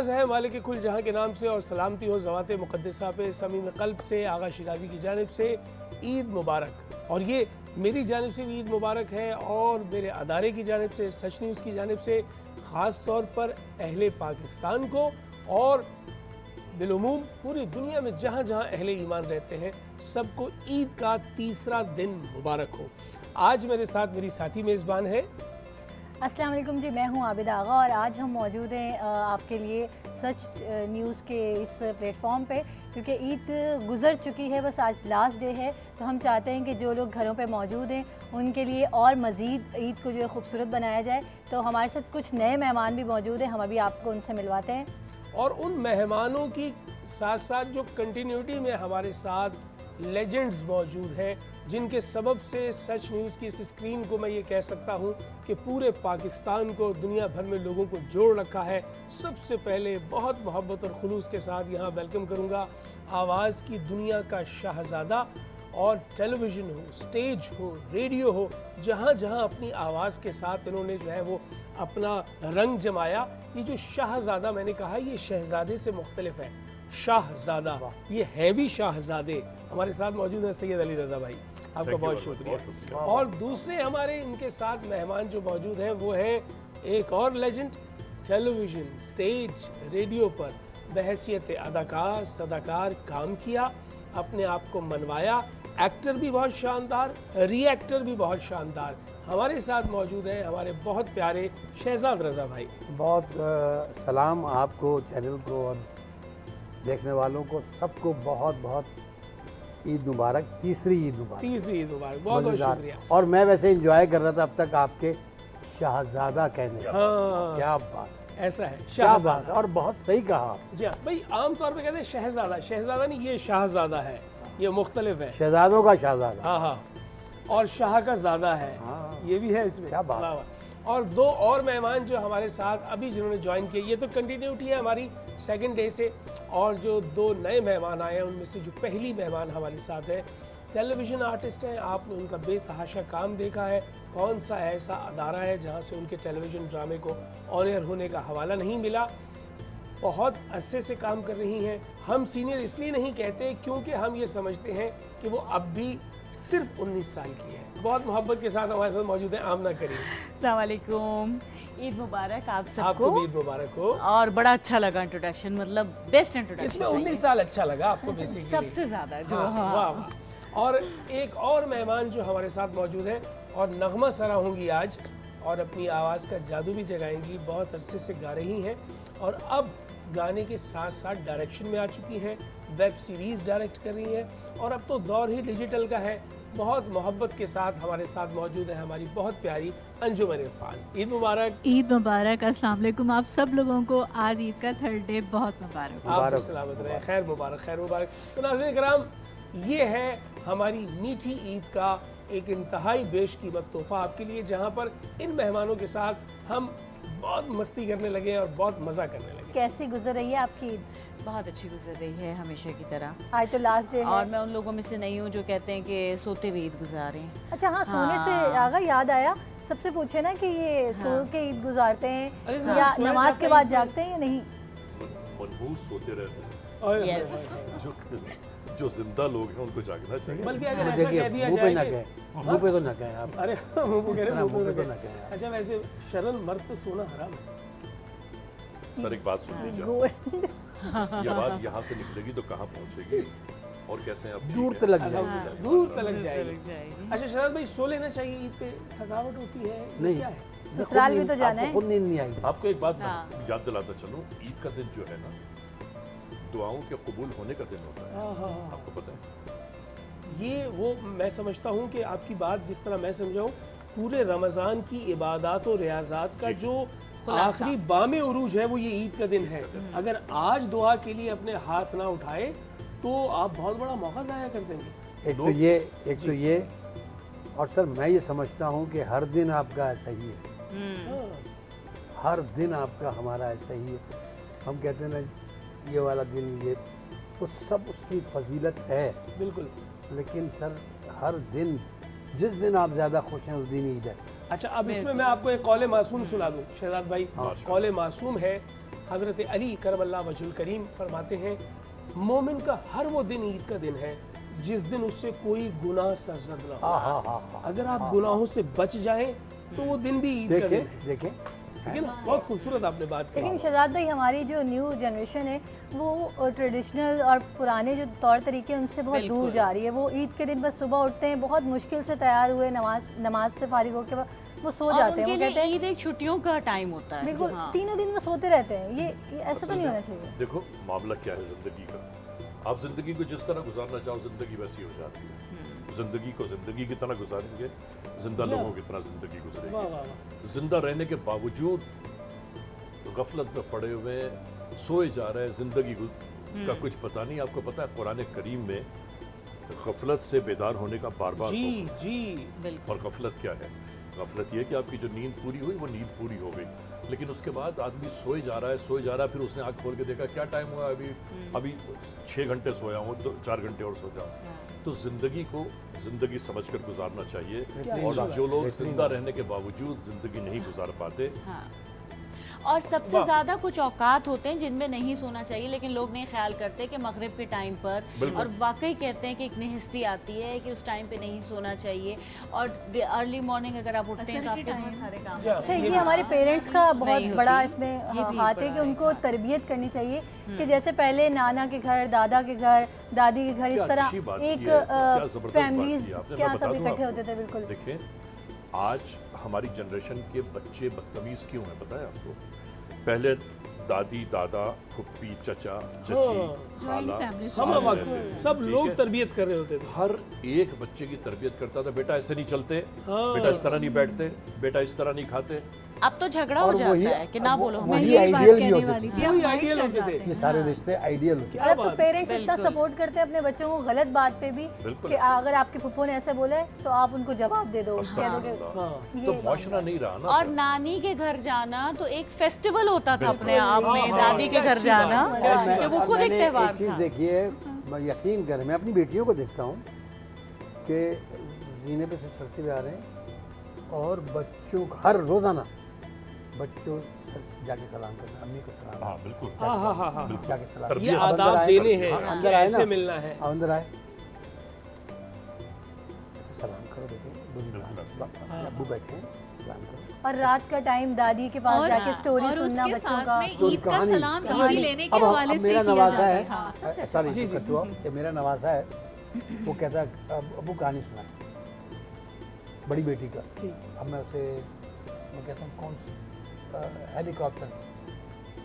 आगाज़ है मालिक कुल जहाँ के नाम से और सलामती हो ज़वाते मुक़द्दसा पे समीम क़ल्ब से आगा शिराज़ी की जानिब से ईद मुबारक। और ये मेरी जानिब से भी ईद मुबारक है और मेरे अदारे की जानिब से, सच न्यूज़ की जानिब से ख़ास तौर पर अहले पाकिस्तान को और बिलुमूम पूरी दुनिया में जहाँ जहाँ अहले ईमान रहते हैं सबको ईद का तीसरा दिन मुबारक हो। आज मेरे साथ मेरी साथी मेज़बान है। अस्सलाम वालेकुम जी, मैं हूँ आबिदा आगा और आज हम मौजूद हैं आपके लिए सच न्यूज़ के इस प्लेटफॉर्म पे, क्योंकि ईद गुज़र चुकी है, बस आज लास्ट डे है। तो हम चाहते हैं कि जो लोग घरों पे मौजूद हैं उनके लिए और मज़ीद ईद को जो है खूबसूरत बनाया जाए। तो हमारे साथ कुछ नए मेहमान भी मौजूद हैं, हम अभी आपको उनसे मिलवाते हैं। और उन मेहमानों की साथ साथ जो कंटिन्यूटी में हमारे साथ लेजेंड्स मौजूद हैं, जिनके सबब से सच न्यूज़ की इस स्क्रीन को मैं ये कह सकता हूँ कि पूरे पाकिस्तान को, दुनिया भर में लोगों को जोड़ रखा है। सबसे पहले बहुत मोहब्बत और खुलूस के साथ यहाँ वेलकम करूँगा आवाज़ की दुनिया का शाहज़ादा, और टेलीविज़न हो, स्टेज हो, रेडियो हो, जहाँ जहाँ अपनी आवाज़ के साथ इन्होंने जो है वो अपना रंग जमाया। ये जो शाहज़ादा मैंने कहा, ये शहज़ादे से मुख्तलिफ है। शाहज़ादा, ये है भी शाहज़ादे। हमारे साथ मौजूद हैं सैयद अली रज़ा भाई, आपका बहुत शुक्रिया। और दूसरे हमारे इनके साथ मेहमान जो मौजूद हैं वो है एक और लेजेंड, टेलीविज़न, स्टेज, रेडियो पर बहैसियत अदाकार, सदाकार काम किया, अपने आप को मनवाया, एक्टर भी बहुत शानदार, रिएक्टर भी बहुत शानदार। हमारे साथ मौजूद हैं हमारे बहुत प्यारे शहजाद रज़ा भाई। बहुत सलाम आपको, चैनल को और देखने वालों को, सबको बहुत बहुत ईद मुबारक, तीसरी ईद मुबारक। तीसरी ईद मुबारक, बहुत बहुत शुक्रिया। और मैं वैसे एंजॉय कर रहा था अब तक आपके शाहज़ादा कहने। हाँ, क्या बात, ऐसा है, क्या बात, और बहुत सही कहा जी हाँ भाई। आमतौर पे कहते हैं शहजादा, शहजादा नहीं, ये शाहजादा है, ये मुख्तलिफ है। शहजादों का शाहजादा, हाँ हाँ, और शाह का ज़ादा है, ये भी है इसमें। क्या बात। और दो और मेहमान जो हमारे साथ अभी जिन्होंने ज्वाइन किया, ये तो कंटिन्यूटी है हमारी सेकंड डे से। और जो दो नए मेहमान आए हैं उनमें से जो पहली मेहमान हमारे साथ है, टेलीविज़न आर्टिस्ट हैं। आपने उनका बेतहाशा काम देखा है। कौन सा ऐसा अदारा है जहाँ से उनके टेलीविज़न ड्रामे को ऑन एयर होने का हवाला नहीं मिला। बहुत अरसे से काम कर रही हैं। हम सीनियर इसलिए नहीं कहते क्योंकि हम ये समझते हैं कि वो अब भी सिर्फ 19 साल की है। बहुत मोहब्बत के साथ हमारे साथ मौजूद हैं आमना करीम। अस्सलाम वालेकुम, ईद मुबारक आप सबको। आपको भी ईद मुबारक हो। और बड़ा अच्छा लगा इंट्रोडक्शन, मतलब बेस्ट इंट्रोडक्शन। इसमें 19 साल अच्छा लगा आपको बेसिकली? सबसे ज़्यादा जो हाँ, वाह। और एक और मेहमान जो हमारे साथ मौजूद है और नगमा सरा होंगी आज और अपनी आवाज़ का जादू भी जगाएंगी। बहुत अरसे से गा रही हैं और अब गाने के साथ साथ डायरेक्शन में आ चुकी हैं, वेब सीरीज़ डायरेक्ट कर रही हैं और अब तो दौर ही डिजिटल का है। बहुत मोहब्बत के साथ हमारे साथ मौजूद है हमारी बहुत प्यारी अंजुमन इरफान। ईद मुबारक। ईद मुबारक, अस्सलाम वालेकुम आप सब लोगों को। आज ईद का थर्ड डे बहुत मुबारक। आप सलामत रहे, खैर मुबारक, खैर मुबारक। तो नाज़रीन कराम, ये है हमारी मीठी ईद का एक इंतहाई बेशकीमत तोहफा आपके लिए, जहाँ पर इन मेहमानों के साथ हम बहुत मस्ती करने लगे और बहुत मज़ा करने लगे। कैसी गुजर रही है आपकी ईद? बहुत अच्छी गुजर रही है, हमेशा की तरह। आज तो लास्ट डे है। और मैं उन लोगों में से नहीं हूँ जो कहते हैं कि सोते हुए ईद गुजारें। अच्छा हाँ, सोने से आगा याद आया, सबसे पूछे ना कि ये सो के ईद गुजारते हैं या नमाज के बाद जागते हैं या नहीं? मनहूस सोते रहते हैं। जो जिंदा लोग हैं उनको जागना चाहिए। बल्कि अगर ऐसा कह दिया मुंह पे जाए ना कहे, मुंह पे तो ना कहे आप। अरे मुंह पे कह रहे, मुंह पे तो ना कहे। अच्छा, वैसे शरण मर्द पे सोना हराम है। सर एक बात सुन लीजिए, ये बात यहाँ से निकलेगी तो कहाँ पहुँचेगी और कैसे आप दूर तक लग जाएगी, दूर तक जाएगी। अच्छा शरद भाई, सो लेना चाहिए ईद पे? थकावट होती है नहीं, क्या है? ससुराल भी तो जाना है। खुद नींद नहीं आएगी। आपको एक बात मैं याद दिलाता चलूं, ईद का दिन जो है ना, दुआओं के कबूल होने का दिन होता है। आपको पता है? ये वो मैं समझता हूँ कि आपकी बात जिस तरह मैं समझाऊँ, पूरे रमज़ान की इबादत और रियाज़ात का जो आखिरी बामे उरूज है वो ये ईद का दिन है। अगर आज दुआ के लिए अपने हाथ ना उठाए तो आप बहुत बड़ा मौका ज़ाया कर देंगे। एक तो ये और सर मैं ये समझता हूँ कि हर दिन आपका ऐसा ही है। हर दिन आपका हमारा ऐसा ही है। हम कहते हैं ना ये वाला दिन, ये तो सब उसकी फजीलत है बिल्कुल, लेकिन सर हर दिन जिस दिन आप ज़्यादा खुश हैं उस दिन ईद है। अच्छा अब इसमें मैं आपको एक कौले मासूम सुना दूँ शहजाद भाई। कौले मासूम है हज़रत अली करमल्ला वजहुल करीम फरमाते हैं, मोमिन का हर वो दिन ईद का दिन है जिस दिन उससे कोई गुनाह सरजद न हो। अगर आप गुनाहों से बच जाएं तो वो दिन भी ईद का दिन है। देखें ठीक है ना, बहुत खूबसूरत आपने बात की। लेकिन शहजाद भाई, हमारी जो न्यू जनरेशन है वो ट्रेडिशनल और पुराने जो तौर तरीके हैं उनसे बहुत दूर बिल्कुल। जा रही है। वो ईद के दिन बस सुबह उठते हैं, बहुत मुश्किल से तैयार हुए, नमाज से फारिग होकर वो सो और जाते हैं। उनके वो लिए कहते हैं ईद एक छुट्टियों का टाइम होता है। बिल्कुल हाँ। तीनों दिन वो सोते रहते हैं। ये ऐसा तो नहीं होना चाहिए। देखो मामला क्या है जिंदगी का, आप जिंदगी को जिस तरह गुजारना चाहो जिंदगी वैसी हो जाती है। जिंदगी को जिंदगी की तरह गुजारेंगे, जिंदा लोगों की तरह जिंदगी वाह गुजरेगी। वाह वाह। जिंदा रहने के बावजूद गफलत में पड़े हुए सोए जा रहे हैं, जिंदगी का कुछ पता नहीं। आपको पता है कुरान करीम में गफलत से बेदार होने का बार बार जी जी बिल्कुल। और गफलत क्या है? गफलत ये है कि आपकी जो नींद पूरी हुई वो नींद पूरी हो गई, लेकिन उसके बाद आदमी सोए जा रहा है, फिर उसने आँख खोल के देखा क्या टाइम हुआ, अभी 6 घंटे सोया हूँ तो 4 घंटे और सो जाऊँ। तो जिंदगी को जिंदगी समझकर गुजारना चाहिए। और जो लोग जिंदा रहने के बावजूद जिंदगी नहीं गुजार पाते, हाँ। और सबसे वाह। ज़्यादा कुछ औकात होते हैं जिनमें नहीं सोना चाहिए, लेकिन लोग नहीं ख्याल करते कि मगरिब के टाइम पर, बिल्कुल। और वाकई कहते हैं कि एक निहस्ती आती है कि उस टाइम पे नहीं सोना चाहिए। और अर्ली मॉर्निंग अगर आप उठते हैं असर तो के आपके बहुत टाइम। सारे काम जा। अच्छा, ये ये भी हमारे पेरेंट्स का बहुत नहीं बड़ा होती। इसमें ये भी हाथ है बड़ा कि है, उनको हाँ। तरबियत करनी चाहिए कि जैसे पहले नाना के घर, दादा के घर, दादी के घर, इस क्या तरह अच्छी बात एक की है, क्या जबरदस्त बात फैमिलीज की आपने, क्या मैं सब बता दूं इकट्ठे आपको। होते थे। बिल्कुल। देखें आज हमारी जनरेशन के बच्चे बदतमीज क्यों हैं पता है आपको? पहले दादी दादा फुप्पी चचा चची हाँ। खाला family साथ हम में वक्त रहते थे, सब ठीक लोग है? तरबियत कर रहे होते थे। हर एक बच्चे की तरबियत करता था, बेटा ऐसे नहीं चलते, हाँ। बेटा इस तरह नहीं बैठते, बेटा इस तरह नहीं खाते। अब तो झगड़ा हो और जाता वही- है कि ना बोलो वो- मैं वही यही बात आइडियल भी कहने होते वाली थे। थी। वही आप आइडियल mind कर होते थे। जाते ये हैं। सारे हाँ। रिश्ते आइडियल होते क्या और अब तो बात है। पेरेंट्स इतना बिल्कुल। सपोर्ट करते हैं अपने बच्चों को गलत बात पे भी बिल्कुल कि ऐसे। अगर आपके फुप्पो ने ऐसे बोला है तो आप उनको जवाब दे दो, कह दो कि अस्तगफुरुल्लाह। हाँ। तो ये मुआशरा नहीं रहा ना। और फिर। नानी के घर जाना तो एक फेस्टिवल होता था अपने बिल्कुल। आप में। हाँ, दादी के क्या घर अच्छी बात जाना है, क्या अच्छी कि वो बात खुद एक मैंने त्योहार चीज़ था। देखी है, मैं यकीन कर, मैं अपनी बेटियों को देखता हूँ कि जीने पे से चढ़ते हुए आ रहे हैं और बच्चों को हर रोज़ाना बच्चों से जाके सलाम करना, अम्मी को सलाम, हाँ बिल्कुल। हाँ हाँ हाँ हाँ। बिल्कुल। जाके सलाम। तरबियत ये अब आदाब अंदर आए, देने हैं हाँ, कि अंदर आए ऐसे ना, मिलना है। अंदर आए, ऐसे सलाम करो, देखें हाँ। अब्बू बैठे हैं, सलाम करो। और रात का टाइम दादी के पास और जाके स्टोरी और सुनना उसके बच्चों साथ का। में तो ईद का कहानी- सलाम कहानी- ईदी लेने के अब हवाले से मेरा किया नवासा जाता है, था। सॉरी जी, जी। कटुआ, ये मेरा नवासा है, वो कहता है अब्बू कहानी सुना, बड़ी बेटी का। जी। अब मैं उसे मैं कहता हूँ कौन सी हेलीकॉप्टर,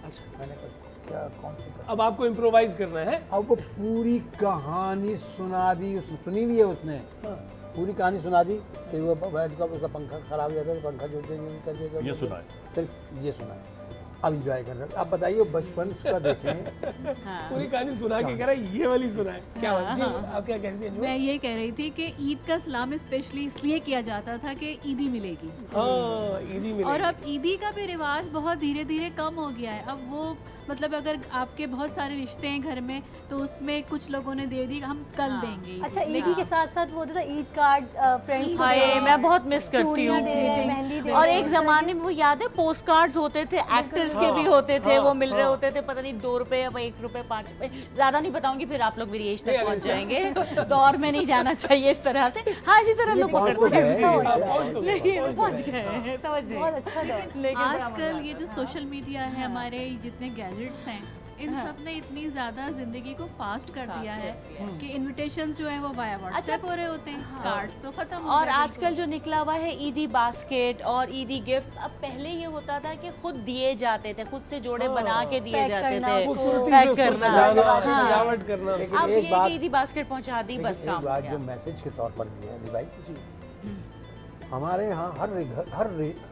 अच्छा, मैंने कहा क्या कौन सी कहा? अब आपको इम्प्रोवाइज करना है। अब वो पूरी कहानी सुना दी, सुनी हुई है उसने, हाँ। पूरी कहानी सुना दी कि वो हेलीकॉप्टर, उसका पंखा खराब हो जाता है, पंखा जो कर दिया, ये सुना है। सिर्फ ये सुना है। अब इंजॉय कर रहे हैं। आप बताइए बचपन का देखें, हाँ। पूरी कहानी सुना के कह रहा है ये वाली सुना है। क्या बात जी, आप क्या कह रही थी अंजुम? मैं ये कह रही थी कि ईद का सलाम स्पेशली इसलिए किया जाता था कि ईदी मिलेगी। हाँ, ईदी मिलेगी। और अब ईदी का भी रिवाज बहुत धीरे धीरे कम हो गया है। अब वो मतलब अगर आपके बहुत सारे रिश्ते हैं घर में तो उसमें कुछ लोगों ने दे दी, हम कल हाँ। देंगे। अच्छा, ईदी के साथ साथ वो होता था ईद कार्ड, फ्रेंड्स को हाय, देना, मैं बहुत मिस करती चूड़ियां हूँ। दे रहे हैं, मेहंदी दे और रहे हैं, एक इस तरह जमाने में वो याद है पोस्ट कार्ड्स होते थे, एक्टर्स के भी होते थे, हाँ, वो मिल रहे हाँ। होते थे, पता नहीं 2 रुपए या 1 रुपए 5 रुपए, ज्यादा नहीं बताऊंगी फिर आप लोग मेरी एज तक नहीं, पहुंच नहीं, जाएंगे। दौर में नहीं जाना चाहिए इस तरह से। हाँ, इसी तरह लोग पहुंच तो पकड़ते गए, हैं, पहुंच तो गए, लेकिन पहुंच गए हैं, समझ बहुत रहे अच्छा दौर। लेकिन बड़ा आजकल मजा ये आता जो था। सोशल मीडिया है, हमारे जितने गैजेट्स हैं, इन हाँ। सब ने इतनी ज़्यादा ज़िंदगी को फास्ट कर दिया Fast है कर दिया है। कि इनविटेशंस जो हैं वो वाया व्हाट्सएप हो रहे होते हैं, कार्ड्स तो खत्म हो और गए आजकल बिल्कुल। जो निकला हुआ है ईदी बास्केट और ईदी गिफ्ट, अब पहले ये होता था कि खुद दिए जाते थे, खुद से जोड़े हाँ। बना के दिए पैक जाते करना थे, उसको, खूबसूरती पैक से उसको करना। सजाना, हाँ। सजावट करना। लेकिन अब एक ये बात- कि ईदी बास्केट पहुंचा दी, बस लेकिन काम एक हो बात गया। जो मैसेज के तौर पर भी है अली भाई, जी। हमारे यहाँ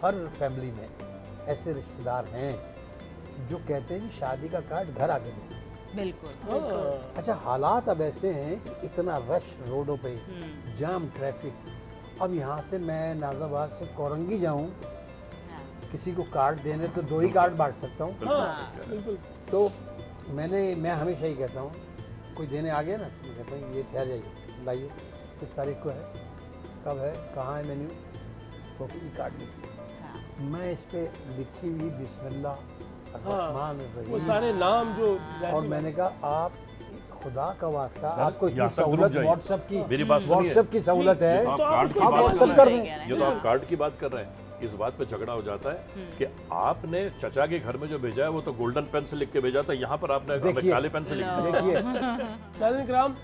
हर फैमिली में ऐसे रिश्तेदार हैं जो कहते हैं कि शादी का कार्ड घर आके दो। बिल्कुल। हाँ। अच्छा, हालात अब ऐसे हैं कि इतना रश रोडों पे, जाम ट्रैफिक। अब यहाँ से मैं नाजाबाद से कोरंगी जाऊँ, हाँ। किसी को कार्ड देने तो 2 ही कार्ड बांट सकता हूँ। बिल्कुल हाँ, सही कह रहे हैं। बिल्कुल। तो मैं हमेशा ही कहता हूँ, कोई देने आ गया ना, तो मैं कहता हूँ ये ठहर जाइए, लाइए, किस तारीख को है, कब है, कहाँ है मेन्यू, तो ई कार्ड लिखिए। हाँ। मैं इस पे लिखी हुई बिस्मिल्लाह रहमान वो रहीम। सारे नाम जो और जैसे मैंने कहा आप खुदा का वास्ता सर, आपको इतनी यहाँ तक रुक सहूलत जाइए। व्हाट्सएप की मेरी बात सुनिए। व्हाट्सएप की सहूलत है, तो आप तो आप कार्ड उसको की आप बात कर व्हाट्सएप रहे कर हैं। रहे हैं। ये तो आप कार्ड की बात कर रहे हैं, इस बात पे झगड़ा हो जाता है कि आपने चचा के घर में जो भेजा है वो तो गोल्डन पेन से लिख के भेजा था, यहाँ पर आपने हमें देखिए। काले पेन से लिख दिया। देखिए नाज़रीन किराम,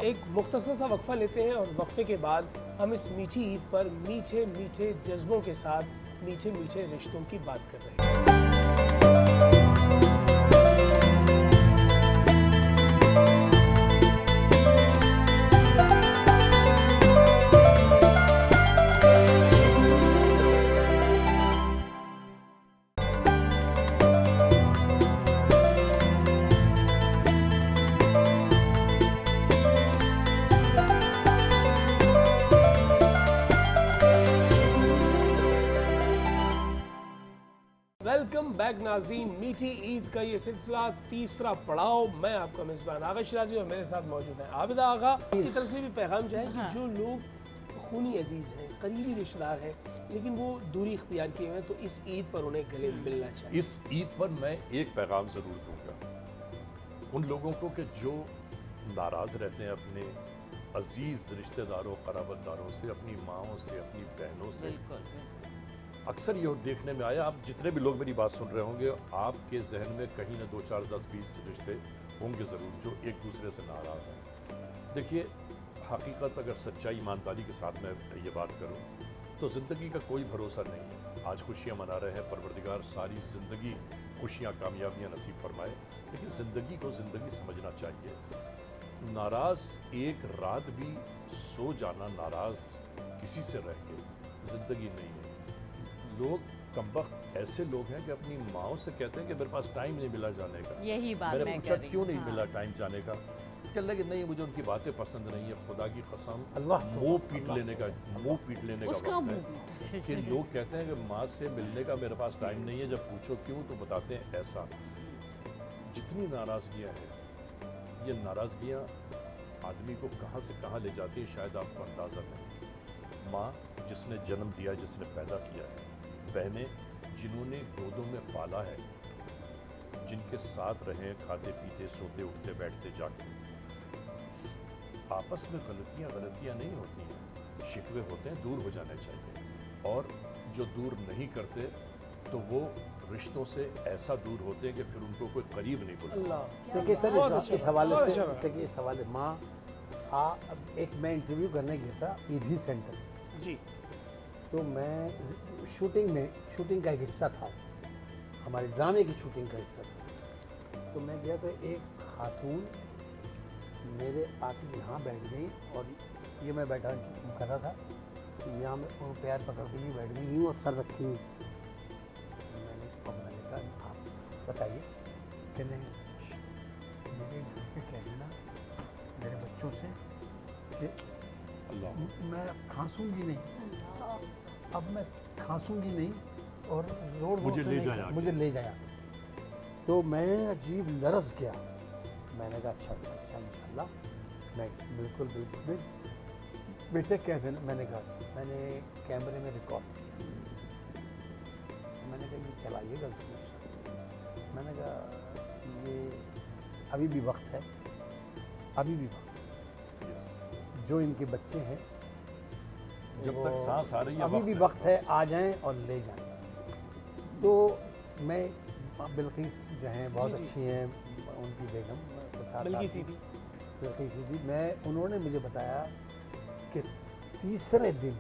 एक मुख्तसर सा वक्फा लेते हैं और वक्फे के बाद हम इस मीठी ईद पर मीठे मीठे जज्बों के साथ मीठे मीठे रिश्तों की बात कर रहे हैं। वेलकम बैक नाज़रीन, मीठी ईद का ये सिलसिला तीसरा पड़ाव। मैं आपका मेज़बान आगा शिराजी और मेरे साथ मौजूद हैं आबिदा आगा की तरफ से भी पैगाम जो है कि जो लोग खूनी अजीज़ हैं, करीबी रिश्तेदार हैं, लेकिन वो दूरी इख्तियार किए हुए हैं, तो इस ईद पर उन्हें गले मिलना चाहिए। इस ईद पर मैं एक पैगाम जरूर दूंगा उन लोगों को कि जो नाराज रहते हैं अपने अजीज रिश्तेदारों कराबतदारों से, अपनी माओं से, अपनी बहनों से। अक्सर ये देखने में आया, आप जितने भी लोग मेरी बात सुन रहे होंगे, आपके जहन में कहीं ना 2, 4, 10, 20 रिश्ते होंगे ज़रूर जो एक दूसरे से नाराज़ हैं। देखिए, हकीकत अगर सच्चाई ईमानदारी के साथ मैं ये बात करूं तो ज़िंदगी का कोई भरोसा नहीं है। आज खुशियां मना रहे हैं, परवरदिगार सारी ज़िंदगी खुशियां कामयाबियां नसीब फरमाए, लेकिन ज़िंदगी को ज़िंदगी समझना चाहिए। नाराज़ एक रात भी सो जाना, नाराज़ किसी से रह के ज़िंदगी नहीं है। लोग कमबख्त ऐसे लोग हैं कि अपनी माओ से कहते हैं कि मेरे पास टाइम नहीं मिला जाने का। यही बात मैंने मैं पूछा कह रही क्यों हूँ। नहीं हाँ। मिला टाइम जाने का, कह लगे नहीं मुझे उनकी बातें पसंद नहीं है। खुदा की कसम, अल्लाह तो- मुंह पीट लेने का उसका वक्त मुंह है कि लोग कहते हैं कि माँ से मिलने का मेरे पास टाइम नहीं है। जब पूछो क्यों तो बताते हैं ऐसा। जितनी नाराजगियाँ हैं, ये नाराजगियाँ आदमी को कहाँ से कहाँ ले जाती है शायद आपको अंदाज़ा नहीं। माँ जिसने जन्म दिया, जिसने पैदा किया है, बहनें जिन्होंने गोदों में पाला है, जिनके साथ रहे, खाते पीते सोते उठते बैठते जागते। आपस में गलतियां नहीं होती हैं, शिकवे होते हैं, दूर हो जाने चाहिए। और जो दूर नहीं करते तो वो रिश्तों से ऐसा दूर होते हैं कि फिर उनको कोई करीब नहीं बुलाता। अल्लाह, देखिए सर, बहुत इस अच्छा, हवाले बहुत से अच्छा। देखिए, इस हवाले माँ एक मैं इंटरव्यू करने गया था ईदी सेंटर, जी, तो मैं शूटिंग का एक हिस्सा था, हमारे ड्रामे की शूटिंग का हिस्सा था। तो मैं गया तो एक खातून मेरे आके यहाँ बैठ गई और ये मैं बैठा कर रहा था, तो यहाँ मैं वो पैर पकड़ के नहीं बैठ गई यूँ और सर रखी हुई। मैंने कहा आप बताइए कि नहीं, मेरे घर पे कह देना मेरे बच्चों से कि अल्लाह, मैं खांसूंगी नहीं, अब मैं खांसूंगी नहीं और जोर मुझे से ले नहीं जाया खा- मुझे ले जाया। तो मैं अजीब लरस गया। मैंने कहा अच्छा इंशाल्लाह मैं बिल्कुल बेटे कैसे, मैंने कहा मैंने कैमरे में रिकॉर्ड किया। मैंने कहा ये चलाइए गलती नहीं। मैंने कहा ये अभी भी वक्त है, अभी भी वक्त है। जो इनके बच्चे हैं जब वो तक सांस आ रही है अभी भी वक्त है, आ जाएं और ले जाएं। तो मैं बिल्किस जो हैं बहुत जी, जी। अच्छी हैं, उनकी बेगम बल्कि सीधी बिल्किस दीदी, मैं उन्होंने मुझे बताया कि तीसरे दिन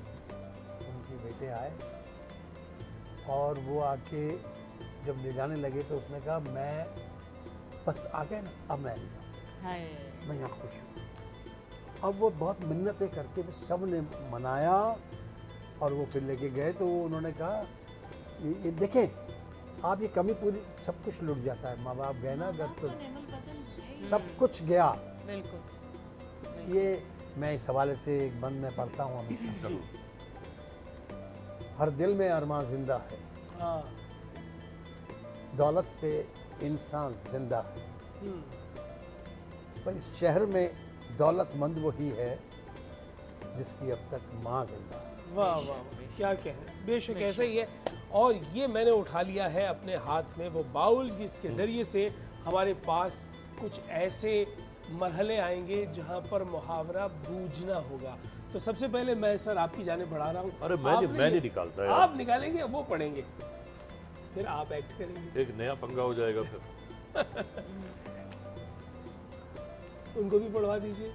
उनके बेटे आए और वो आके जब ले जाने लगे तो उसने कहा मैं बस आ गए ना, अब मैं ले जाऊँ, हाय। मैं यहाँ खुश हूँ। अब वो बहुत मिन्नतें करके सब ने मनाया और वो फिर लेके गए। तो वो उन्होंने कहा ये देखें आप, ये कमी पूरी, सब कुछ लुट जाता है। माँ बाप गए ना घर तो सब कुछ गया। बिल्कुल। ये मैं इस हवाले से एक बंद में पढ़ता हूँ हमेशा, हर दिल में अरमां जिंदा है, हाँ, दौलत से इंसान जिंदा है, हम्म, पर इस शहर में दौलतमंद वही है जिसकी अब तक माँ जिंदा है। वाह वाह वाह, क्या कहें, बेशक ऐसा ही है। और ये मैंने उठा लिया है अपने हाथ में वो बाउल जिसके ज़रिए से हमारे पास कुछ ऐसे मरहले आएंगे जहाँ पर मुहावरा बूझना होगा। तो सबसे पहले मैं सर आपकी जानिब बढ़ा रहा हूँ। अरे मैं नहीं निकालता यार। आप निकालेंगे, वो पढ़ेंगे, फिर आप एक्ट करेंगे। एक नया पंगा हो जाएगा फिर। उनको भी पढ़वा दीजिए।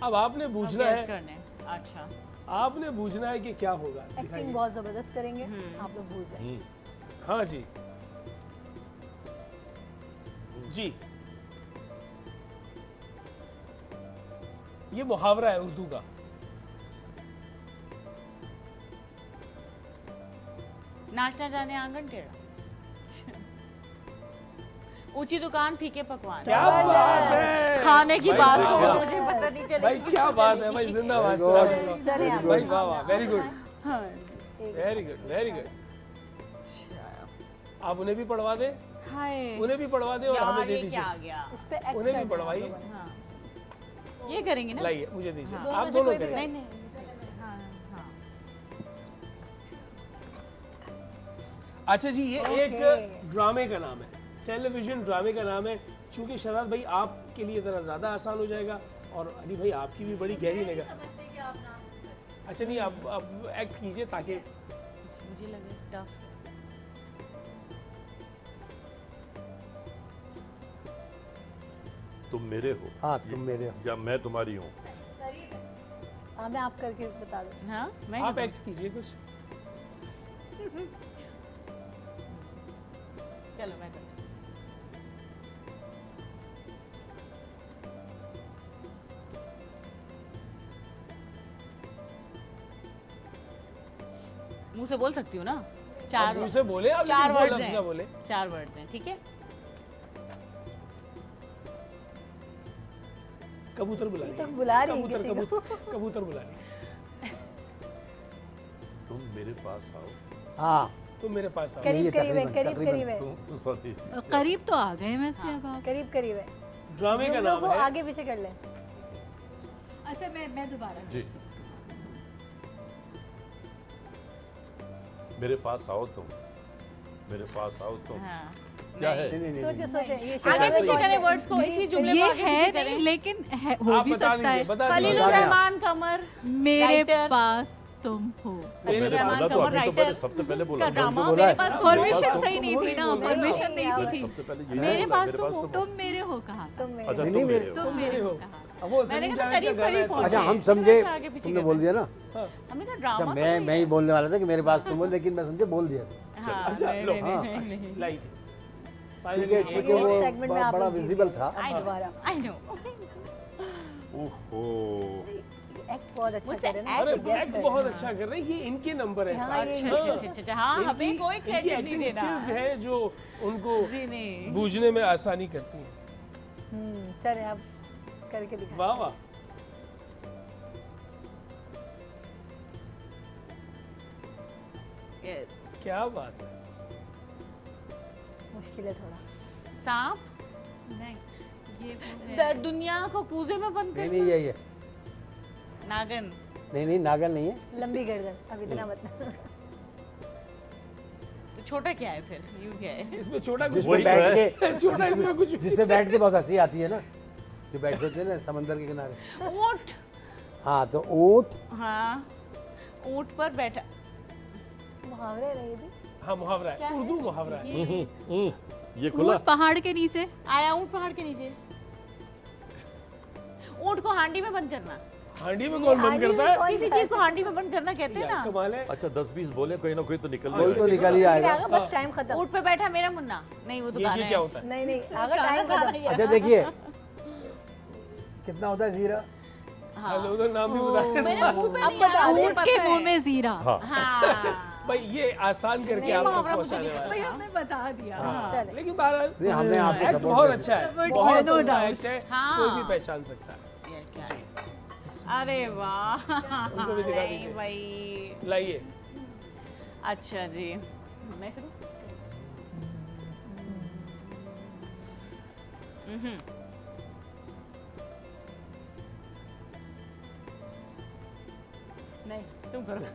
अब आपने बूझना Guess है, करने। अच्छा आपने बूझना है कि क्या होगा। एक्टिंग दिखाइए। बहुत ज़बरदस्त करेंगे, आप लोग भूल जाएंगे। हाँ जी जी, ये मुहावरा है उर्दू का। नाचना जाने आंगन टेढ़ा। ऊंची दुकान फीके पकवान। क्या बात है, खाने की भाई, बात वाह, तो वाह। मुझे पता नहीं चलेगी। भाई क्या बात है भाई, जिंदाबाद सर। चलिए आप भाई वाह वाह, वेरी गुड हाँ। Very good very good. आप उन्हें भी पढ़वा दें, हाय उन्हें भी पढ़वा दें और यार, हमें दे ये दीजिए। क्या आ गया? इस पे एक्ट उन्हें भी करना है पढ़वाइए। आप लोगों ने। हाँ। ये करेंगे ना? लाइए मुझे दीजिए, हाँ। आप दोनों में से दोनों कोई भी करें। नहीं नहीं। हाँ हाँ। अच्छा जी, ये ओके। एक ड्रामे का नाम है, टेलीविजन ड्रामे का नाम है। चूंकि शहजाद भाई आपके लिए ज़रा ज़्यादा आसान हो जाएगा और अली भाई आपकी भी बड़ी गहरी निगाह। अच्छा नहीं, आप एक्ट कीजिए ताकि मुझे लगा टफ। तुम मेरे हो हाँ तुम मेरे हो। या मैं तुम्हारी हूँ? हाँ मैं आप करके बता दूँ। हाँ मैं आप करूँ? एक्ट कीजिए कुछ। चलो मैं करती हूँ। मुंह से बोल सकती हूँ ना? चार मुंह से बोले आप, चार लेकिन दो वर्ड्स लफ्ज़ ना बोले। हैं। चार वर्ड्स हैं, ठीक है? कबूतर बुला तो लीजिए। बुला रही है कबूतर किसी को। कबूतर कबूतर बुला लीजिए। तुम मेरे पास आओ। हाँ तुम मेरे पास आओ। करीब करीब है, तकरीबन, करीब करीब है, तुम सॉरी। करीब तो आ गए वैसे अब आप। करीब करीब है। ड्रामे का जो नाम लोग है। आगे पीछे कर लें। अच्छा मैं दोबारा। जी, मेरे पास आओ तुम, मेरे पास आओ तुम। हाँ। क्या है? नहीं नहीं नहीं सोचे सोचे ये आगे शहजाद पीछे भाई करें को- वर्ड्स को, इसी जुमले ये को आगे है पीछे नहीं करें। लेकिन हो आप भी बता सकता दीजिए, है। बता दीजिए। खलीलुर बता दें। रहमान कमर मेरे राइटर। पास तुम हो। मेरे रहमान बोला तो कमर आपने तो राइटर पहले सबसे पहले बोला का था। ड्रामा बोला मेरे है। पास तुम हो। फॉर्मेशन सही नहीं थी ना, बोल रहे हो। फॉर्मेशन नहीं नहीं, थी। सबसे पहले यही मेरे बोला, पास मेरे तुम पास हो। तुम हो। तुम मेरे हो कहा था। तुम मेरे अच्छा नहीं, तुम नहीं, मेरे हो। तुम मेरे हो हो। कहा था। अब वो मैंने सलीम कहा जावेद का करीब गाना है करीब तो- पहुंचे। अच्छा हम थोड़ा समझे, सा आगे पीछे तुमने कर बोल दें। दिया ना। हाँ। हमने कहा अच्छा ड्रामा मैं ही बोलने वाला था कि मेरे पास तुम हो, लेकिन मैं समझे बोल दिया था। हाँ अच्छा, नहीं लो, नहीं हाँ। नहीं नहीं लाइए। ठीक फाइनली है एक क्योंकि इस वो सेगमेंट में आप बड़ा लोग जीत विजिबल गए। था। अब आई नो दोबारा आई नो। ओहो, एक्ट बहुत अच्छा मुझसे कर रहे हैं ना, अरे guess एक्ट कर बहुत रहे हैं। अच्छा कर रहे हैं, ये इनके नंबर है हाँ, सारे। ये अच्छा अच्छा अच्छा अच्छा हाँ हमें कोई इनकी क्रेडिट नहीं एक्टिंग देना। स्किल्स है जो उनको जी नहीं। बूझने में आसानी करती हैं। चले आप करके दिखाएं। वाह वाह। ये क्या बात है। मुश्किल है थोड़ा। सांप नहीं ये वो है। दुनिया को कूजे में बंद नहीं कर नहीं ये नागन। नहीं नागन नहीं है। लंबी गर्दन, अब इतना मत। तो छोटा क्या है फिर? यू क्या है? इसमें छोटा कुछ जिसपे वही तो नहीं बैठ है। के छोटा इसमें कुछ जिसपे बैठ के बहुत हंसी आती है ना, जो बैठे होते हैं ना समंदर के किनारे। ऊंट। हाँ तो ऊँट। हाँ ऊंट पर बैठा। मुहावरे रही थी। हाँ मुहावरा क्या है, है? उर्दू मुहावरा है। ये खुला। ऊंट पहाड़ के नीचे। आया ऊंट पहाड़ के नीचे। ऊंट को हांडी में बंद करना। हांडी में कौन बंद हांडी में करता है? कौन किसी चीज को हांडी में बंद करना कहते हैं यार, ना। कमाल है। अच्छा 10-20 बोले, कोई ना कोई तो निकल कोई तो जाएगा। निकल ही लेकिन आएगा। आगे बस टाइम खत्म। ऊंट पे बैठा मेरा मुन्ना। नहीं वो तो गाना ये है। क्या होता है? नहीं नहीं आगे टाइम खत्म। अच्छा देखिए कितना होता है जीरा। हाँ। हेलो, उधर नाम भी बताया। मेरे मुंह पे अब नहीं आ रहा, बता दे। मुझे ऊंट पता के है। मुंह में जीरा। हाँ, हाँ भाई ये आसान करके नहीं, आप तक मुहावरा मुझे पहुंचाने नहीं वाला भाई है। हमने बता दिया। हाँ, चले। लेकिन बहरहाल नहीं हमने आपको एक्ट support बहुत किया। अच्छा है, But बहुत no अच्छा doubt. एक्ट है, हाँ। कोई भी पहचान सकता है। ये क्या है? अरे वाह। उनको भी दिखा नहीं दीजिए। भाई। लाइए। अच्छा जी मैं करूं? नहीं तुम करो।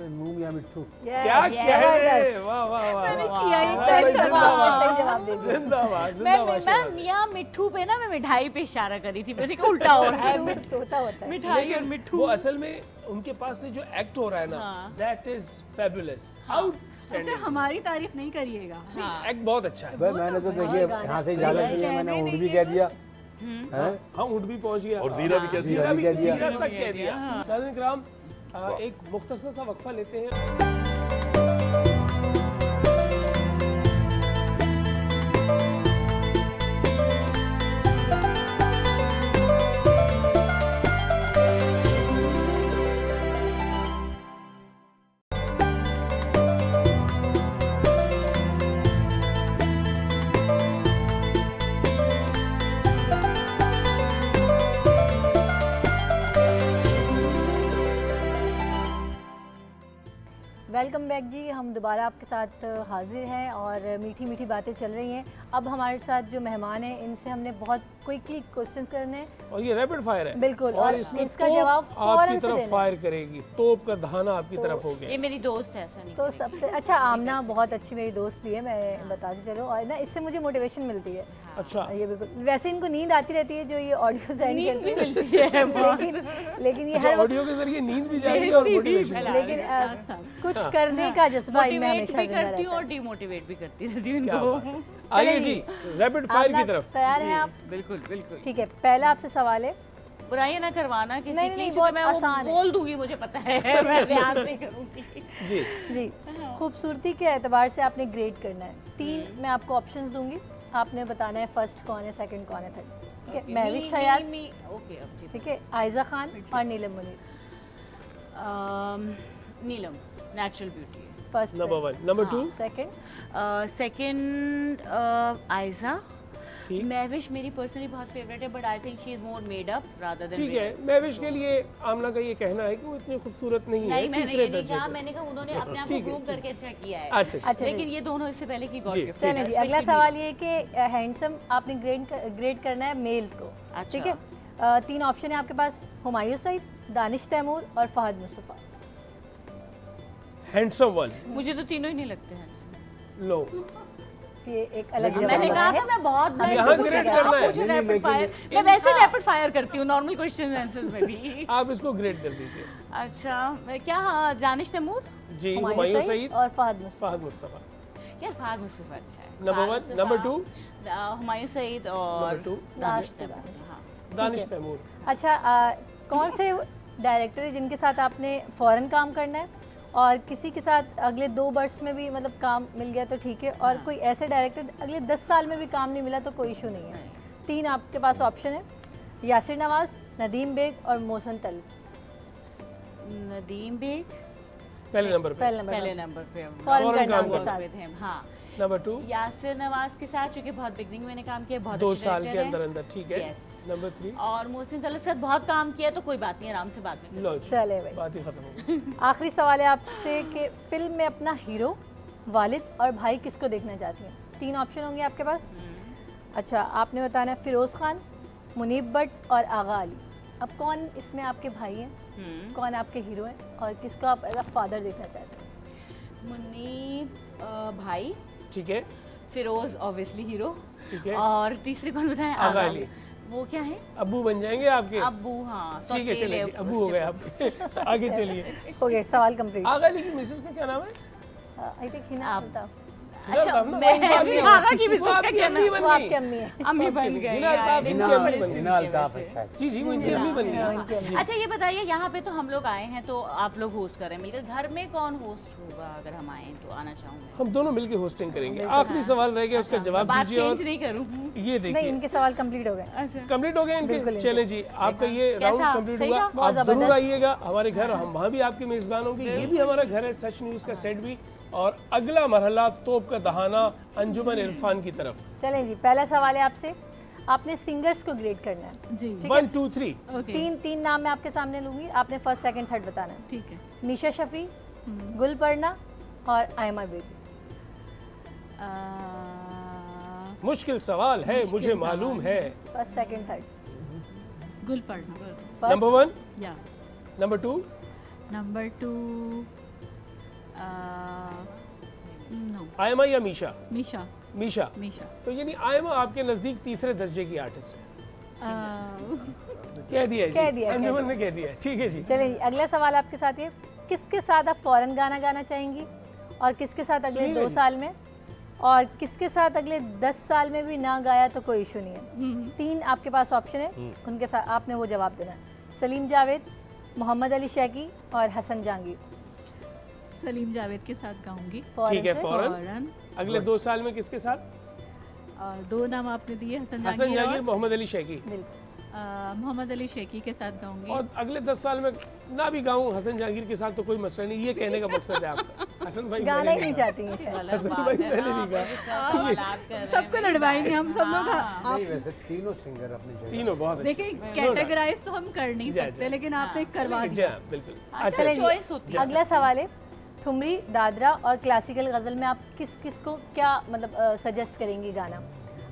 मूंग या मिट्ठू? क्या कहने, वाह वाह वाह मैंने वाह। किया ही वाह, था, भाई, अच्छा जिंदाबाद, सही जवाब दे दिया। जिंदाबाद मैं जिंदाबाद शहनाज। मियाँ मिट्ठू पे ना मैं मिठाई पे इशारा करी थी, वैसे कि उल्टा हो रहा है मिट्ठू तोता होता है। मिठाई और लेकिन मिट्ठू। वो असल में उनके पास से जो एक्ट हो रहा है ना, हाँ। दैट इज फेबुलस, अच्छा आउटस्टैंडिंग। हमारी तारीफ नहीं करिएगा। हाँ। एक्ट बहुत अच्छा है। भाई मैंने तो देखिए यहाँ से इजाजत दी है, मैंने ऊँट भी कह दिया हैं? हाँ, ऊँट भी पहुंच गया और जीरा भी कह दिया। जीरा भी कह दिया। जीरा तक कह कह दिया। दिया, हाँ। नाज़रीन किराम, एक मुख्तसर सा वक्फा लेते हैं। वेलकम बैक जी, हम दोबारा आपके साथ हाजिर हैं और मीठी मीठी बातें चल रही हैं। अब हमारे साथ जो मेहमान हैं इनसे हमने बहुत क्विकली क्वेश्चंस करने हैं। और ये रैपिड फायर है बिल्कुल, और और इसमें इसका तोप जवाब फौरन आपकी से तरफ देना है। फायर करेगी, तोप का धाना आपकी तो तरफ हो ये गया। मेरी दोस्त है, ऐसा नहीं तो करेगी। सबसे अच्छा, आमना बहुत अच्छी मेरी दोस्त भी है, मैं बताती चलो, और ना इससे मुझे मोटिवेशन मिलती है। अच्छा, ये बिल्कुल, वैसे इनको नींद आती रहती है जो ये ऑडियो सेंड नींद भी करते मिलती है हैं, लेकिन ये अच्छा, हर वक्त ऑडियो के जरिए नींद भी जा रही है और मोटिवेशन फैला भी। रही है। लेकिन साथ साथ कुछ करने का जज्बा इनमें मोटिवेट हमेशा भी जिंदा करती हूँ रहता और है। डिमोटिवेट भी करती रहती हूँ क्या इनको। बात है। आइए चलें जी, जी। रैपिड फायर आप की ना तरफ। तैयार हैं जी, आप? बिल्कुल बिल्कुल। ठीक है, पहला आपसे सवाल है। बुराइयां ना करवाना किसी नहीं, की, नहीं, क्योंकि बहुत मैं वो आसान है। बोल दूंगी, मुझे पता है मैं लिहाज नहीं करूंगी। जी, जी, खूबसूरती के एतबार से आपने ग्रेड करना है। 3 मैं आपको ऑप्शंस दूंगी, आपने बताना है फर्स्ट कौन है, सेकंड कौन है, थर्ड। ठीक है, महविश हयात, ओके अब जी। ठीक है, आयजा खान और नीलम मुनीर। नीलम नेचुरल ब्यूटी है। First number 1, number 2, second, second Ayeza. ठीक महविश मेरी पर्सनली बहुत फेवरेट है, but I think she is more made up rather than ठीक है। महविश के लिए आमना का ये कहना है कि वो इतनी खूबसूरत नहीं है, नहीं, मैंने तीसरे ये नहीं दर्जे कहा, पे। मैंने कहा उन्होंने अपने आप को ठीक है, ग्रूम ठीक करके अच्छा किया है। अच्छा, अच्छा लेकिन जी। ये दोनों इससे पहले की गॉड जी, गिफ्ट चलें जी, अगला सवाल ये है कि हैंडसम आपने ग्रेड करना है मेल्स को। अच्छा। ठीक है, 3 ऑप्शन है आपके पास, हुमायूं सईद, दानिश तैमूर और फहद मुस्तफ़ा। हैंडसम वन, मुझे तो तीनों ही नहीं लगते हैं। लो, ये एक अलग जवाब मैंने कहा है। था मैं बहुत blind यहाँ हूँ, ग्रेड आप करना है। पूछो नहीं, rapid लेकिन fire। मैं वैसे रैपिड फायर करती हूँ नॉर्मल क्वेश्चन आंसर्स में भी। आप इसको ग्रेड कर दीजिए। अच्छा, मैं क्या, हाँ, दानिश तैमूर। जी, हुमायूं हुमायूं सईद सईद, और फहद मुस्तफ़ा। फहद मुस्तफ़ा। यार फहद मुस्तफ़ा अच्छा है। नंबर फहद 1, नंबर 2, मुस्तफ़ा, हुमायूं सईद और नंबर 2, दानिश लास्ट तैमूर। दानिश। हाँ। दानिश ठीक है। तैमूर। अच्छा, कौन से डायरेक्टर है जिनके साथ आपने फ़ौरन काम करना है, और किसी के साथ अगले 2 वर्ष में भी मतलब काम मिल गया तो ठीक है, और कोई ऐसे डायरेक्टर अगले 10 साल में भी काम नहीं मिला तो कोई इशू नहीं है। 3 आपके पास ऑप्शन है, यासिर नवाज, नदीम बेग और मोहसन तल। नदीम बेग पहले नंबर पे। पहले नंबर पहले पर। नंबर पे फौरन फौरन करना काम उनके करना। साथ। with him, हाँ। नंबर 2, यासिर नवाज के साथ चूंकि बहुत बिगनिंग मैंने काम किया, बहुत 2 अच्छे साल के director अंदर हैं। अंदर, ठीक है। Yes. नंबर 3, और मोहसिन तलत के साथ बहुत काम किया, तो कोई बात नहीं, आराम से बात में। लो जी, चले भाई, बात ही खत्म हो गई। आखिरी सवाल है आपसे कि फिल्म में अपना हीरो, वालिद और भाई किसको देखना चाहती हैं? 3 ऑप्शन होंगे आपके पास। अच्छा, आपने बताना है फिरोज़ खान, मुनीब भट्ट और आगा अली। अब कौन इसमें आपके भाई हैं, कौन आपके हीरो हैं, और किसको आप एज अ फादर देखना चाहते हैं? मुनीब भाई, ठीक है, फिरोज ऑब्वियसली हीरो, ठीक है। और तीसरे कौन बताएं? आगा आगा अली। वो क्या है? अब्बू बन जाएंगे आपके। अब्बू, हाँ। ठीक है, सौतेले चलिए जी, अब्बू हो उसके गए आपके। आगे चलिए। हो गया सवाल कंप्लीट। आगा अली की मिसेस का क्या नाम है? आई थिंक हिना आप- अल्ताफ। अच्छा, ना, मैं वो भी आपकी- आगा की वो मिसेस का आपकी क्या अम्मी नाम? बन वो गई। आपकी अम्मी है। अम्मी बन गई। हिना अल्ताफ I इनकी didn't know अम्मी this बन गई। हिना की अल्ताफ वजह है से। शायद। जी जी, वो इनकी अम्मी बन हाँ, गई। इनकी अम्मी। अच्छा, ये बताइए, यहाँ पे तो हम लोग आए हैं तो आप लोग होस्ट कर रहे हैं मिलकर, घर में कौन होस्ट होगा? अगर हम आए तो आना चाहूँगा। हम दोनों मिलके होस्टिंग करेंगे। आखिरी सवाल रह गया, उसका जवाब बात दीजिए। चेंज और नहीं करूँ। ये नहीं, देखिए, इनके सवाल कंप्लीट हो गए। अच्छा, कंप्लीट हो गए बिल्कुल, इनके। इनके। चले जी, आपका ये कैसा? राउंड कंप्लीट सही हुआ। था? आप बहुत जरूर ज़बरदस्त। आइएगा हमारे घर, हम वहाँ भी आपके मेजबान होंगे। ये भी हमारा घर है, सच न्यूज़ का सेट भी। और अगला मरहला तोप का दहाना अंजुमन इरफान की तरफ। चलें जी, पहला सवाल है आपसे, आपने सिंगर्स को ग्रेड करना है। जी 1 2 3। ओके 3 नाम मैं आपके सामने लूंगी, आपने फर्स्ट सेकंड थर्ड बताना है। ठीक है। मीशा शफी, गुलपर्णा और आयमा बेबी। मुश्किल सवाल है, मुश्किल मुझे सवाल मालूम है। First second third. गुल पढ़ना। नंबर 1, या नंबर 2, नंबर 2 नो आयमा या मीशा? मीशा मीशा। मीशा तो यानी आयमा आपके नज़दीक तीसरे दर्जे की आर्टिस्ट है। कह दिया कह जी, दिया, अंजुमन ने कह दिया। ठीक है जी। चलिए अगला सवाल आपके साथ ये, किसके साथ आप फौरन गाना गाना चाहेंगी और किसके साथ अगले सुनील 2 जी। साल में, और किसके साथ अगले 10 साल में भी ना गाया तो कोई इशू नहीं है। 3 आपके पास ऑप्शन है, उनके साथ आपने वो जवाब देना है। सलीम जावेद, मोहम्मद अली शैकी और हसन जहांगीर। सलीम जावेद के साथ गाऊंगी ठीक है, से। फौरन। फौरन। अगले 2 साल में किसके साथ? 2 नाम आपने दिए, हसन हसन जहांगीर जहांगीर, और मोहम्मद अली शैकी। बिल्कुल। मोहम्मद अली शेकी के साथ गाऊंगी। और अगले 10 साल में ना भी गाऊं हसन जहांगीर के साथ तो कोई मसला नहीं, ये कहने का मकसद है आपका। हसन भाई गाना मैंने ही नहीं कहा। चाहती हैं शायद। गलत हसन बात भाई है मैंने ना, नहीं आप कहा। इस तरह सवालात कर रहे हैं। सबको लड़वाएंगे हम सब लोग। हाँ। नहीं आप वैसे तीनों सिंगर अपनी जगह तीनों बहुत अच्छे देखिए सिंगर। कैटेगराइज तो हम कर नहीं जा, सकते, जा। लेकिन आपने करवा जी दिया। हाँ, बिल्कुल। हाँ, अच्छा चलें जी, चॉइस होती है। अगला सवाल है, ठुमरी, दादरा और क्लासिकल गज़ल में आप किस को क्या मतलब सजेस्ट करेंगी गाना?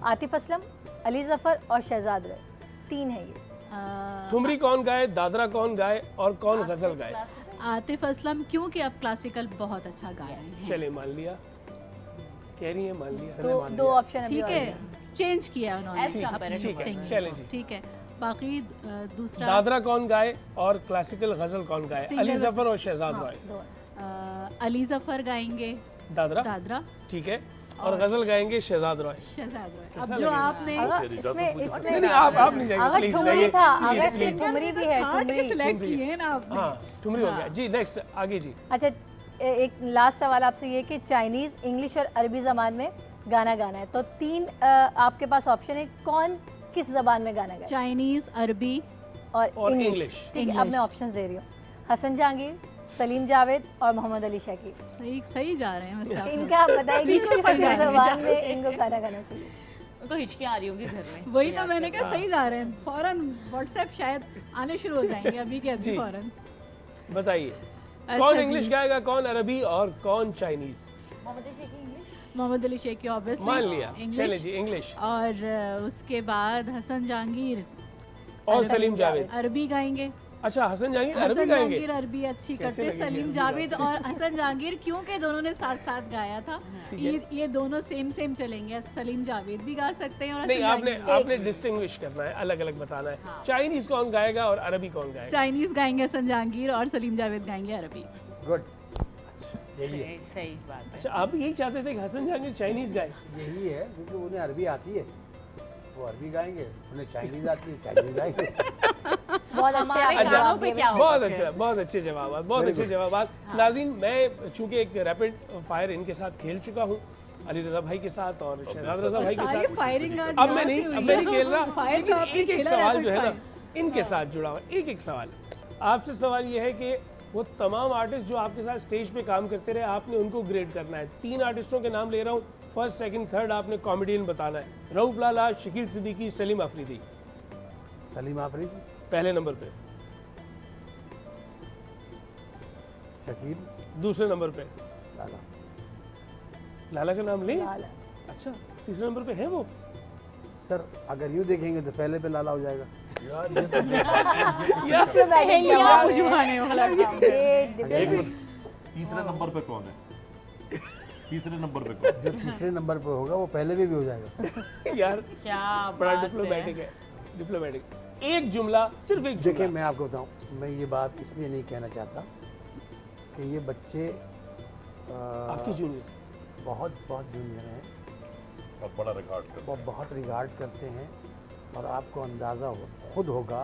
आतिफ असलम, अली ज़फ़र और शहजाद रॉय। 3 है ये। ठुमरी कौन गाए, दादरा कौन गाए और कौन गजल गाए? आतिफ असलम, क्योंकि अब क्लासिकल बहुत अच्छा गा रहे हैं। चले मान लिया, कह रही है मान लिया। तो 2 ऑप्शन अभी ठीक और है, हैं। चेंज किया उन्होंने As compared to ठीक है, सिंगिंग चलें को। जी। ठीक है, बाकी दूसरा दादरा कौन गाए और क्लासिकल गजल कौन गाए? Singer- अली ज़फ़र और शहजाद रॉय। दो। अली जफर गाएंगे दादरा, दादरा, ठीक है, और गजल गाएंगे शहजाद रॉय। शहजाद रॉय। कैसा अब जो लगेगा? आपने अगर तेरी इजाज़त इसमें मुझे इसमें नहीं नहीं, आप नहीं जाएंगे अगर प्लीज। ठुमरी था, प्लीज, अगर प्लीज। ठुमरी भी है, छांट के ठुमरी। सिलेक्ट ठुमरी। किए ना आपने। हाँ, ठुमरी हो गया जी। नेक्स्ट आगे जी। अच्छा, एक लास्ट सवाल आपसे ये कि चाइनीज़, इंग्लिश और अरबी ज़बान में गाना गाना है, तो 3 आपके पास ऑप्शन है, कौन किस ज़बान में गाना गाए? चाइनीज, अरबी, और इंग्लिश। इंग्लिश। ठीक है, अब मैं ऑप्शन दे रही हूँ। हसन जहांगीर, सलीम जावेद और मोहम्मद अली शैकी। सही सही जा रहे हैं वैसे आप लोग। इनका आप बताइए कि बिल्कुल किस सही जा रहे हैं। ज़बान में इनको गाना गाना चाहिए? उनको हिचकियाँ आ रही होंगी घर में। वही तो मैंने कहा सही जा रहे हैं। फौरन व्हाट्सएप शायद आने शुरू हो जाएंगे अभी के अभी जी। फौरन। बताइए अच्छा कौन जी। इंग्लिश गाएगा, कौन अरबी और कौन Chinese? Mohammad Ali Sheikhi English. Mohammad Ali Sheikhi obviously मान लिया, चले इंग्लिश, जी इंग्लिश। और उसके बाद हसन जहांगीर और सलीम जावेद। अरबी गाएंगे। अच्छा, हसन जहांगीर अरबी हसन गाएंगे। जहांगीर अरबी अच्छी कैसे करते, लगेगी सलीम अरबी जावेद और हसन जहांगीर क्योंकि दोनों ने साथ साथ गाया था, ठीक है। ये दोनों सेम सेम चलेंगे। सलीम जावेद भी गा सकते हैं और नहीं, हसन आपने जहांगीर आपने डिस्टिंग्विश करना है, अलग अलग बताना है। चाइनीज कौन गाएगा और अरबी कौन गाएगा? चाइनीज गाएंगे हसन जहांगीर और सलीम जावेद गाएंगे अरबी। गुड, यही है, सही बात है। अच्छा, आप यही चाहते थे कि हसन जहांगीर चाइनीज गाए? यही है, क्योंकि उन्हें अरबी आती है, वो अरबी गाएंगे, उन्हें चाइनीज आती है, चाइनीज गाएंगे। बहुत अच्छे हमारे आपने गानों जवाब पे दिए। क्या होगा बहुत फिर? अच्छा, बहुत अच्छे जवाब, बहुत अच्छे जवाब। नाज़रीन, मैं चूंकि एक रैपिड फायर इनके साथ खेल चुका हूँ, अली रज़ा भाई के साथ और शहजाद रज़ा भाई के सारी साथ। फायरिंग आज अब मैं यहाँ नहीं से हुई अब मैं है। नहीं खेल रहा, फायर तो लेकिन आपने एक एक खेला सवाल rapid जो है ना fire। इनके साथ जुड़ा हुआ, एक एक सवाल आपसे। सवाल ये है कि वो तमाम आर्टिस्ट जो आपके साथ स्टेज पे काम करते रहे, आपने उनको ग्रेड करना है। 3 आर्टिस्टों के नाम ले रहा हूँ, फर्स्ट, सेकंड, थर्ड आपने कॉमेडियन बताना है। रऊफ लाला, शकील सिद्दीकी, सलीम अफरीदी। सलीम आफरीदी, पहले नंबर पे। शकील, दूसरे नंबर पे लाला। लाला का नाम ले। लाला। अच्छा, तीसरे नंबर पे है वो। सर अगर यूँ देखेंगे तो पहले पे लाला हो जाएगा। यार सहेलियाँ बुझवाने वाला काम है। एक मिनट, तीसरे नंबर पे कौन है? तीसरे नंबर पे कौन? जो तीसरे नंबर पे होगा वो पहले पे भी हो जाएगा। यार क्या बड़ा बात डिप्लोमेटिक है। है, डिप्लोमेटिक। एक जुमला, सिर्फ एक देखिए जुमला। मैं आपको बताऊं, मैं ये बात इसलिए नहीं कहना चाहता कि ये बच्चे आपकी जूनियर बहुत बहुत जूनियर हैं, अब बड़ा रिकॉर्ड कर वो बहुत रिगार्ड करते हैं, और आपको अंदाज़ा खुद होगा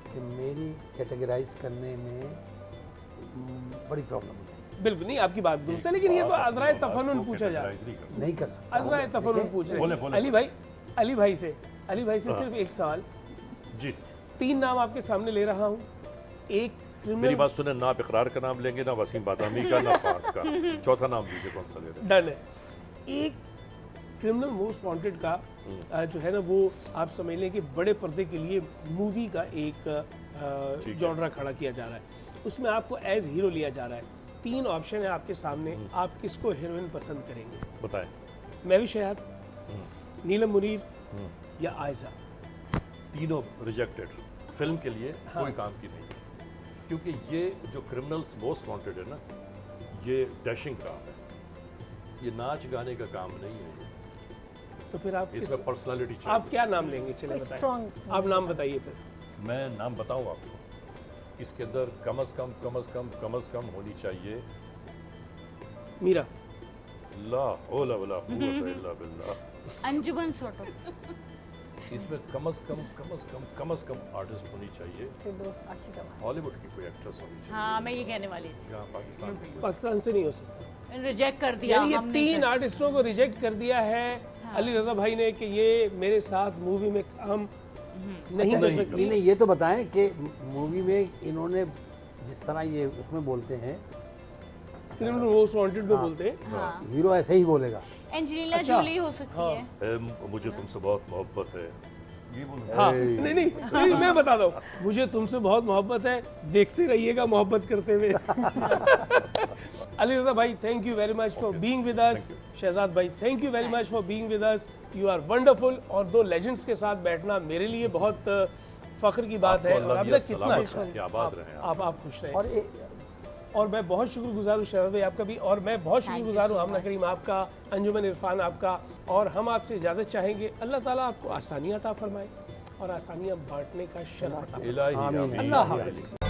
कि मेरी कैटेगराइज करने में बड़ी प्रॉब्लम होती है। बिल्कुल नहीं, आपकी बात दुरुस्त है, लेकिन ये तो अजराए तफन्नुन पूछा जा रहा है। नहीं कर सकता। अजराए तफन्नुन पूछ रहे बोले, हैं। बोले। अली भाई से सिर्फ एक सवाल। जी, 3 नाम आपके सामने ले रहा हूँ। एक मेरी क्रिमिनल, बात सुने, ना आप इकरार का नाम लेंगे, ना वसीम बादामी का, ना फात का। चौथा नाम दीजिए, कौन सा ले रहे हैं? डन है। एक क्रिमिनल मोस्ट वांटेड का जो है ना, वो आप समझ लें कि बड़े पर्दे के लिए मूवी का एक ठीक है। जॉनरा खड़ा किया जा रहा है। उसमें आपको एज हीरो लिया जा रहा है। 3 ऑप्शन है आपके सामने, आप किसको हीरोइन पसंद करेंगे? बताएं। महवी शहद, नीलम मुनीर या आयशा? तीनों रिजेक्टेड, फिल्म के लिए हाँ। कोई काम की नहीं, क्योंकि ये जो क्रिमिनल्स मोस्ट वांटेड है ना, ये डैशिंग काम है, ये नाच गाने का काम नहीं है, तो फिर आप इसमें पर्सनालिटी आप चाहिए। क्या नाम लेंगे, चले बताइए, स्ट्रॉन्ग आप नाम बताइए फिर। मैं नाम बताऊं आपको, इसके अंदर कम अज़ कम होनी चाहिए मीरा, ला हौला वला कुव्वता इल्ला बिल्लाह। अंजुमन सॉर्ट ऑफ। इसमें कम अज़ कम आर्टिस्ट होनी चाहिए, हॉलीवुड की कोई एक्ट्रेस होनी चाहिए। हाँ मैं ये कहने वाली थी, यहाँ पाकिस्तान में पाकिस्तान से नहीं हो सकता। रिजेक्ट कर दिया यानी ये हमने। 3 आर्टिस्टों को रिजेक्ट कर दिया है अली रज़ा भाई ने कि ये मेरे साथ मूवी में काम नहीं कर सकती। नहीं, ये तो बताएं कि मूवी में इन्होंने जिस तरह ये उसमें बोलते हैं, फिल्म मोस्ट वांटेड में बोलते हैं, हाँ हीरो ऐसे ही बोलेगा। एंजेलिना अच्छा, जूली हो सकती हाँ। है। मुझे तुमसे बहुत मोहब्बत है, ये बोलो। हाँ नहीं, मैं बताता हूँ, मुझे तुमसे बहुत मोहब्बत है, देखते रहिएगा मोहब्बत करते हुए। अली रज़ा भाई, thank you very much for being with us. Shehzad भाई, thank you very much for being with us, you are wonderful. और 2 लेजेंड्स के साथ बैठना मेरे लिए बहुत फख्र की बात है। आपको और अल्लाह अब तक कितना सलामत अच्छा रखे, आबाद रहें आप। आप खुश रहें। और और मैं बहुत शुक्रगुजार हूँ शहजाद भाई आपका भी, और मैं बहुत शुक्रगुजार हूँ आमना करीम आपका, अंजुमन इरफान आपका। और हम आपसे इजाज़त चाहेंगे, अल्लाह ताला आपको आसानियाँ अता फरमाए और आसानियाँ बांटने का शर्फ अता फरमाए। इलाही आमीन। अल्लाह हाफ़िज़।